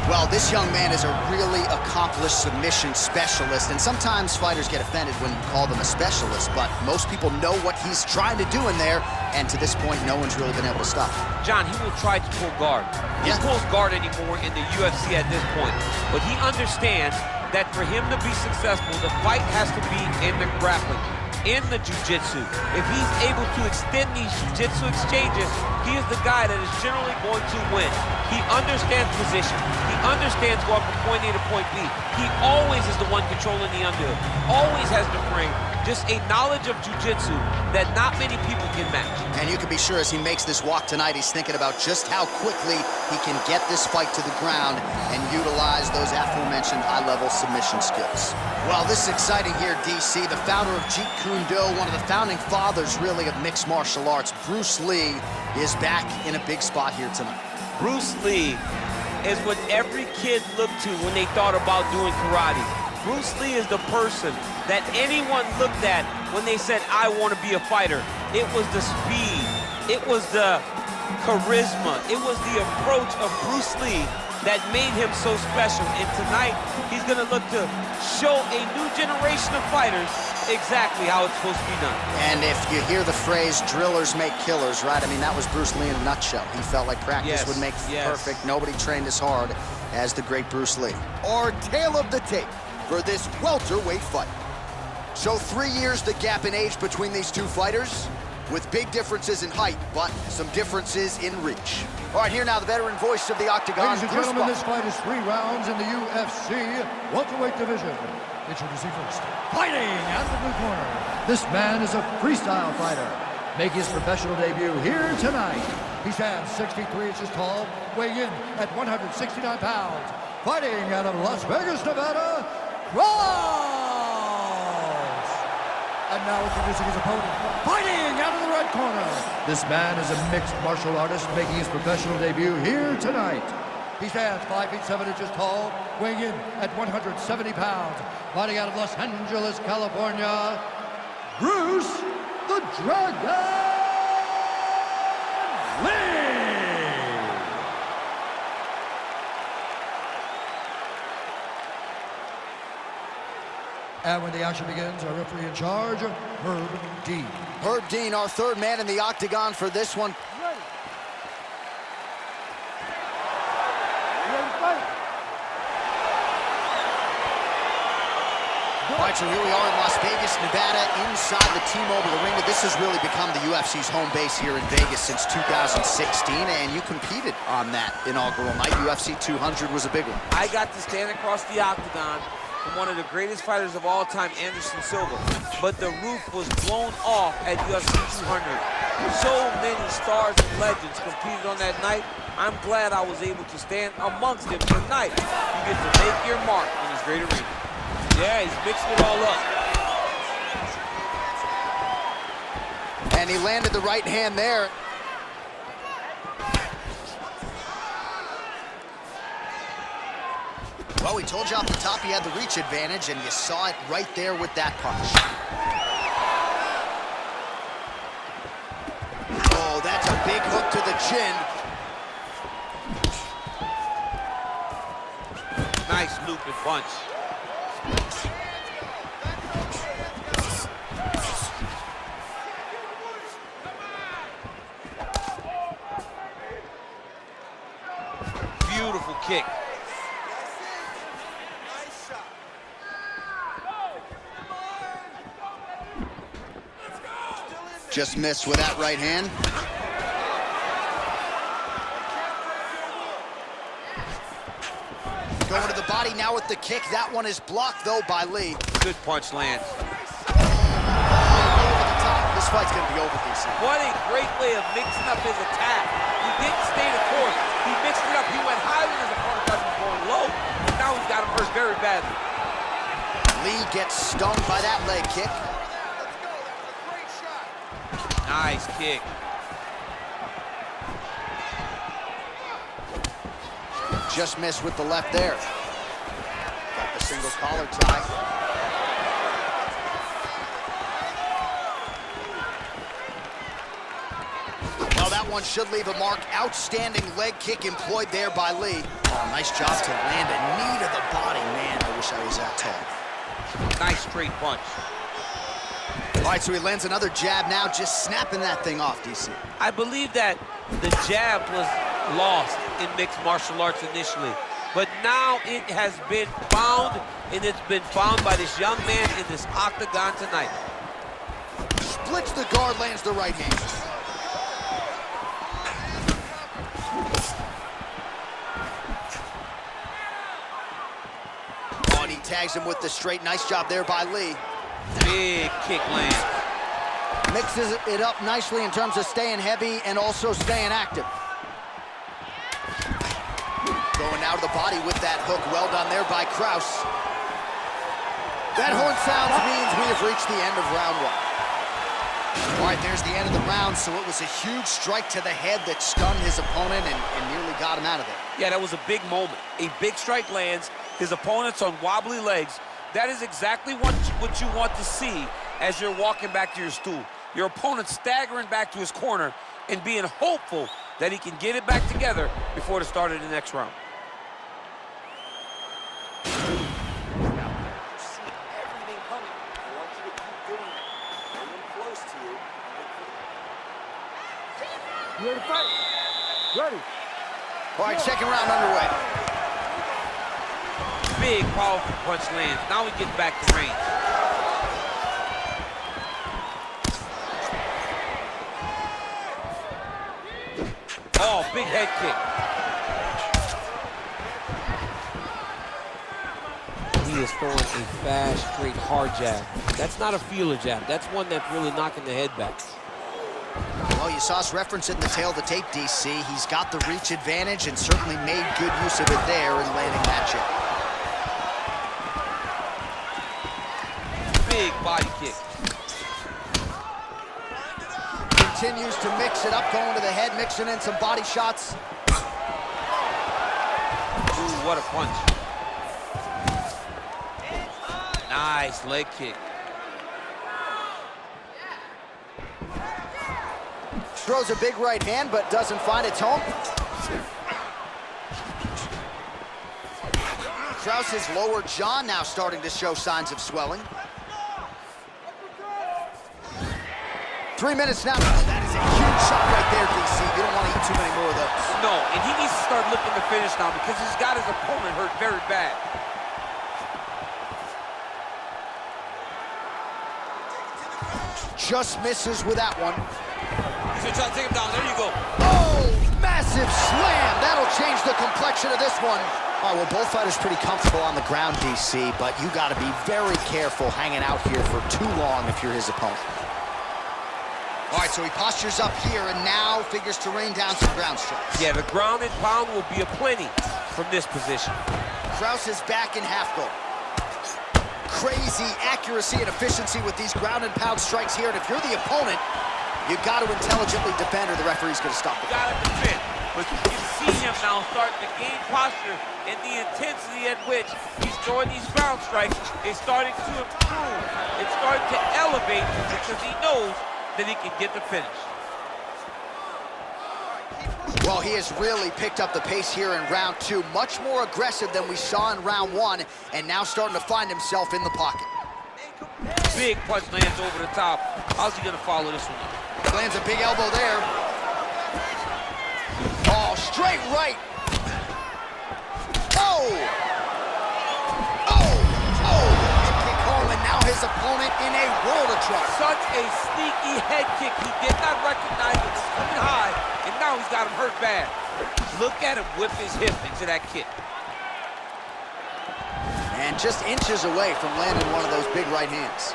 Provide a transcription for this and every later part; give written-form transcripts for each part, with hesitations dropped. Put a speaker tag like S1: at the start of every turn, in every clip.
S1: Well, this young man is a really accomplished submission specialist, and sometimes fighters get offended when you call them a specialist, but most people know what he's trying to do in there, and to this point, no one's really been able to stop him.
S2: John, he will try to pull guard. He pulls guard anymore in the UFC at this point, but he understands that for him to be successful, the fight has to be in the grappling, in the jiu-jitsu. If he's able to extend these jiu-jitsu exchanges, he is the guy that is generally going to win. He understands position. He understands going from point A to point B. He always is the one controlling the underhook. Always has the frame. Just a knowledge of jiu-jitsu that not many people can match.
S1: And you can be sure as he makes this walk tonight, he's thinking about just how quickly he can get this fight to the ground and utilize those aforementioned high-level submission skills. Well, this is exciting here, DC. The founder of Jeet Kune Do, one of the founding fathers, really, of mixed martial arts, Bruce Lee, is back in a big spot here tonight.
S2: Bruce Lee is what every kid looked to when they thought about doing karate. Bruce Lee is the person that anyone looked at when they said, I want to be a fighter. It was the speed, it was the charisma, it was the approach of Bruce Lee that made him so special. And tonight, he's gonna look to show a new generation of fighters exactly how it's supposed to be done.
S1: And if you hear the phrase, drillers make killers, right? I mean, that was Bruce Lee in a nutshell. He felt like practice would make perfect. Nobody trained as hard as the great Bruce Lee. Our tale of the tape for this welterweight fight. So 3 years the gap in age between these two fighters, with big differences in height, but some differences in reach. All right, here now the veteran voice of the Octagon.
S3: Ladies and gentlemen, this fight is 3 rounds in the UFC welterweight division. Introducing first, fighting out of the blue corner. This man is a freestyle fighter, making his professional debut here tonight. He stands 63 inches tall, weighing in at 169 pounds. Fighting out of Las Vegas, Nevada, Cross! And now introducing his opponent, fighting out of the red corner. This man is a mixed martial artist making his professional debut here tonight. He stands 5 feet 7 inches tall, weighing in at 170 pounds. Fighting out of Los Angeles, California, Bruce the Dragon Lee! And when the action begins, our referee in charge, Herb Dean.
S1: Herb Dean, our third man in the Octagon for this one.
S3: Ready. Ready to fight.
S1: All right, so here we are in Las Vegas, Nevada, inside the T-Mobile Arena. This has really become the UFC's home base here in Vegas since 2016, and you competed on that inaugural night. UFC 200 was a big one.
S2: I got to stand across the Octagon from one of the greatest fighters of all time, Anderson Silva. But the roof was blown off at UFC 200. So many stars and legends competed on that night. I'm glad I was able to stand amongst them tonight. You get to make your mark in this great arena. Yeah, he's mixing it all up.
S1: And he landed the right hand there. Well, we told you off the top he had the reach advantage, and you saw it right there with that punch. Oh, that's a big hook to the chin.
S2: Nice looping punch. Beautiful kick.
S1: Just missed with that right hand. Going to the body now with the kick. That one is blocked, though, by Lee.
S2: Good punch lands.
S1: Over the top. This fight's going to be over, DC.
S2: What a great way of mixing up his attack. He didn't stay the course. He mixed it up. He went high when his opponent thought he was going low. But now he's got him hurt very badly.
S1: Lee gets stung by that leg kick.
S2: Nice kick.
S1: Just missed with the left there. Got the single collar tie. Well, that one should leave a mark. Outstanding leg kick employed there by Lee. Oh, nice job to land a knee to the body. Man, I wish I was that tall.
S2: Nice straight punch.
S1: All right, so he lands another jab now, just snapping that thing off, DC.
S2: I believe that the jab was lost in mixed martial arts initially, but now it has been found, and it's been found by this young man in this octagon tonight.
S1: Splits the guard, lands the right hand. Oh, and he tags him with the straight. Nice job there by Lee.
S2: Big kick lands.
S1: Mixes it up nicely in terms of staying heavy and also staying active. Going out of the body with that hook. Well done there by Kraus. That horn sounds means we have reached the end of round one. All right, there's the end of the round, so it was a huge strike to the head that stunned his opponent and nearly got him out of there.
S2: Yeah, that was a big moment. A big strike lands, his opponent's on wobbly legs. That is exactly what you want to see as you're walking back to your stool. Your opponent staggering back to his corner and being hopeful that he can get it back together before the start of the next round.
S3: You ready to fight? Ready.
S1: All right, second round underway.
S2: Big, powerful punch lands. Now we get back to range. Oh, big head kick. He is throwing a fast, straight, hard jab. That's not a feeler jab. That's one that's really knocking the head back.
S1: Well, you saw us reference it in the tail of the tape, DC. He's got the reach advantage and certainly made good use of it there in landing that jab.
S2: Big body kick.
S1: Continues to mix it up, going to the head, mixing in some body shots.
S2: Ooh, what a punch. Nice leg kick.
S1: Throws a big right hand, but doesn't find its home. Krause's lower jaw now starting to show signs of swelling. 3 minutes now. That is a huge shot right there, DC. You don't want to eat too many more of those.
S2: No, and he needs to start looking to finish now because he's got his opponent hurt very bad.
S1: Just misses with that one.
S2: He's gonna try to take him down. There you go.
S1: Oh, massive slam. That'll change the complexion of this one. All right, well, both fighters pretty comfortable on the ground, DC, but you got to be very careful hanging out here for too long if you're his opponent. All right, so he postures up here and now figures to rain down some ground strikes.
S2: Yeah, the ground and pound will be aplenty from this position.
S1: Kraus is back in half guard. Crazy accuracy and efficiency with these ground and pound strikes here, and if you're the opponent, you've got to intelligently defend or the referee's going to stop it.
S2: You got to defend, but you can see him now starting to gain posture, and the intensity at which he's throwing these ground strikes is starting to improve. It's starting to elevate because he knows that he can get the finish.
S1: Well, he has really picked up the pace here in round two. Much more aggressive than we saw in round one, and now starting to find himself in the pocket.
S2: Big punch lands over the top. How's he gonna follow this one up?
S1: Lands a big elbow there. Oh, straight right. Oh! Oh! Oh! Kick home, and now his opponent in a world of trouble.
S2: Such a sneaky head kick. He did not recognize it was coming high, and now he's got him hurt bad. Look at him whip his hip into that kick.
S1: And just inches away from landing one of those big right hands.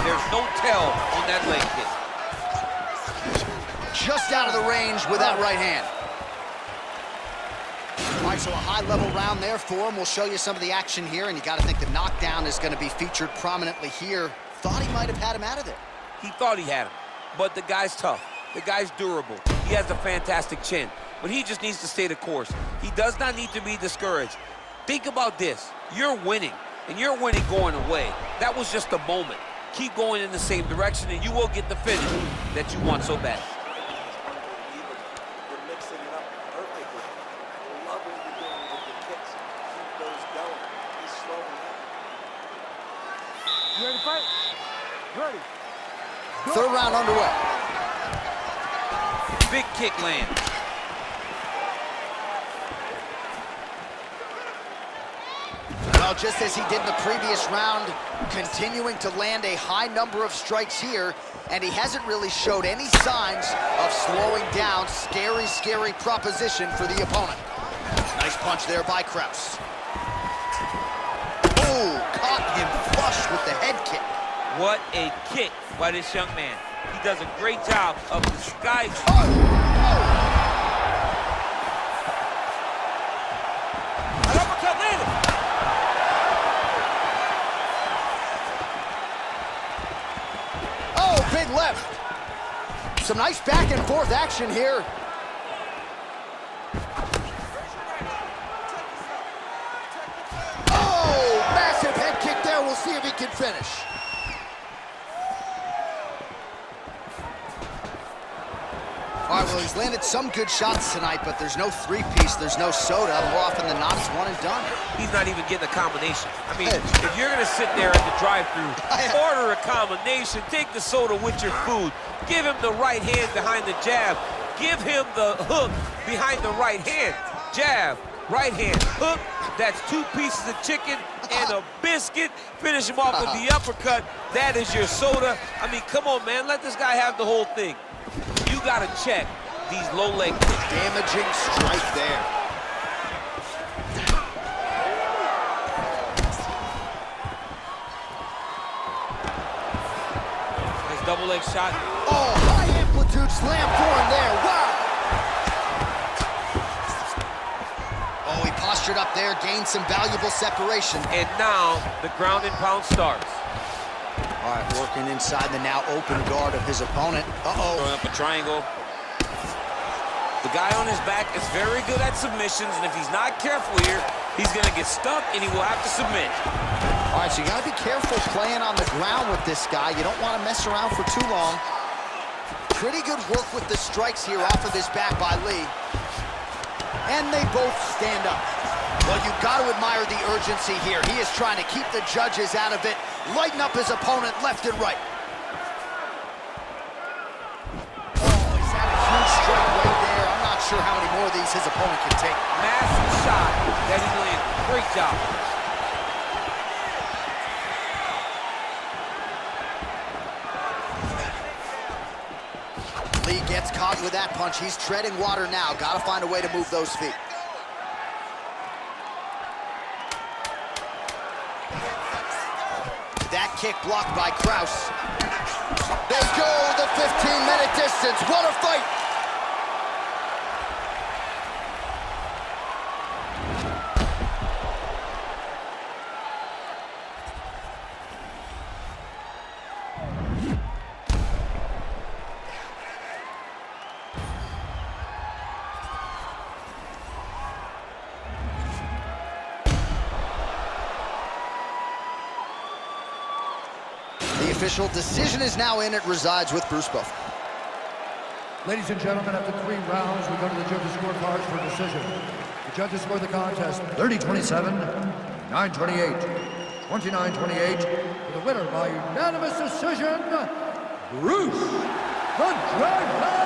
S2: There's no tell on that leg kick.
S1: Just out of the range with that right hand. All right, so a high-level round there for him. We'll show you some of the action here, and you got to think the knockdown is going to be featured prominently here. Thought he might have had him out of there.
S2: He thought he had him, but the guy's tough. The guy's durable. He has a fantastic chin, but he just needs to stay the course. He does not need to be discouraged. Think about this. You're winning, and you're winning going away. That was just a moment. keep going in the same direction, and you will get the finish that you want so bad.
S4: You're mixing it up perfectly. I love what you're doing with the kicks. Keep those going. He's slowing down.
S5: You ready to fight? Ready.
S1: Third round underway.
S2: Big kick lands.
S1: Well, just as he did in the previous round, continuing to land a high number of strikes here, and he hasn't really showed any signs of slowing down. Scary, scary proposition for the opponent. Nice punch there by Kraus. Oh, caught him flush with the head kick.
S2: What a kick by this young man. He does a great job of disguising. An uppercut landed.
S1: Oh, big left. Some nice back and forth action here. Oh, massive head kick there. We'll see if he can finish. All right, well, he's landed some good shots tonight, but there's no three-piece, there's no soda. More often than not, it's one and done.
S2: He's not even getting a combination. I mean, if you're gonna sit there at the drive-thru, order a combination, take the soda with your food, give him the right hand behind the jab, give him the hook behind the right hand. Jab, right hand, hook, that's 2 pieces of chicken and a biscuit. Finish him off with the uppercut. That is your soda. I mean, come on, man, let this guy have the whole thing. You gotta check these low leg kicks.
S1: Damaging strike there.
S2: Nice double leg shot.
S1: Oh, high amplitude slam for him there. Wow. Oh, he postured up there, gained some valuable separation.
S2: And now the ground and pound starts.
S1: All right, working inside the now open guard of his opponent. Uh-oh.
S2: Throwing up a triangle. The guy on his back is very good at submissions, and if he's not careful here, he's going to get stuck, and he will have to submit.
S1: All right, so you got to be careful playing on the ground with this guy. You don't want to mess around for too long. Pretty good work with the strikes here off of his back by Lee. And they both stand up. Well, you've got to admire the urgency here. He is trying to keep the judges out of it, lighten up his opponent left and right. Oh, he's had a huge strike right there. I'm not sure how many more of these his opponent can take.
S2: Massive shot that he landed. Great job.
S1: Lee gets caught with that punch. He's treading water now. Got to find a way to move those feet. That kick blocked by Kraus. They go the 15-minute distance. What a fight! The official decision is now in. It resides with Bruce Buffer.
S3: Ladies and gentlemen, after 3 rounds, we go to the judges' scorecards for decision. The judges score the contest 30-27, 9-28, 29-28. For the winner by unanimous decision, Bruce the Dragon